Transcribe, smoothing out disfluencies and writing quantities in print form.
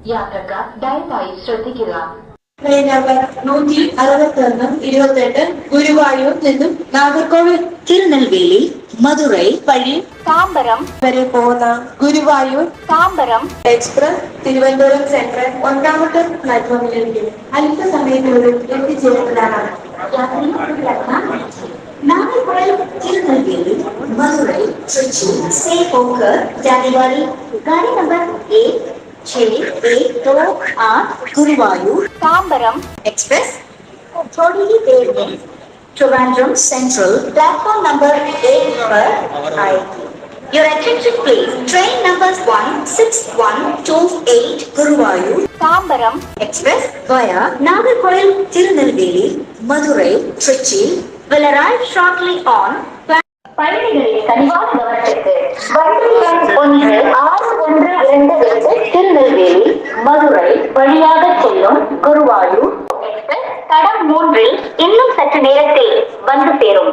യാത്ര ദയവായി ശ്രദ്ധിക്കുക. ട്രെയിൻ നമ്പർ 161 ഗുരുവായൂർ നിന്നും നാഗർകോവിൽ തിരുനെൽവേലി മധുரை വഴി താമ്പരം വരെ പോകുന്ന ഗുരുവായൂർ താമ്പരം എക്സ്പ്രസ് തിരുവനന്തപുരം സെൻട്രൽ ഒന്നാമത്തെ പ്ലാറ്റ്ഫോമിലേക്ക് അല്പസമയത്തിനുള്ളിൽ എത്തിച്ചേരുന്നതാണ്. நாகர்கோவில் திருநெல்வேலி மதுரை திருச்சி சேகோகர் ஜானிவாரி गाड़ी नंबर 16128 गुरुवायूर താമ്പരം एक्सप्रेस थोड़ी ही देर में ट्रिवांड्रम सेंट्रल प्लेटफॉर्म नंबर 8 पर आएगी. Your attention please. Train numbers 16128 Guruvayur Tambaram Express via Nagarkoil Tirunelveli Madurai Trichy will arrive shortly on. பயணிகளின் கனிவான கவனத்திற்கு வண்டி எண் 1612 திருநெல்வேலி மதுரை வழியாக செல்லும் குருவாயூர் எக்ஸ்பிரஸ் தடம் 3 இன்னும் சற்று நேரத்தில் வந்து சேரும்.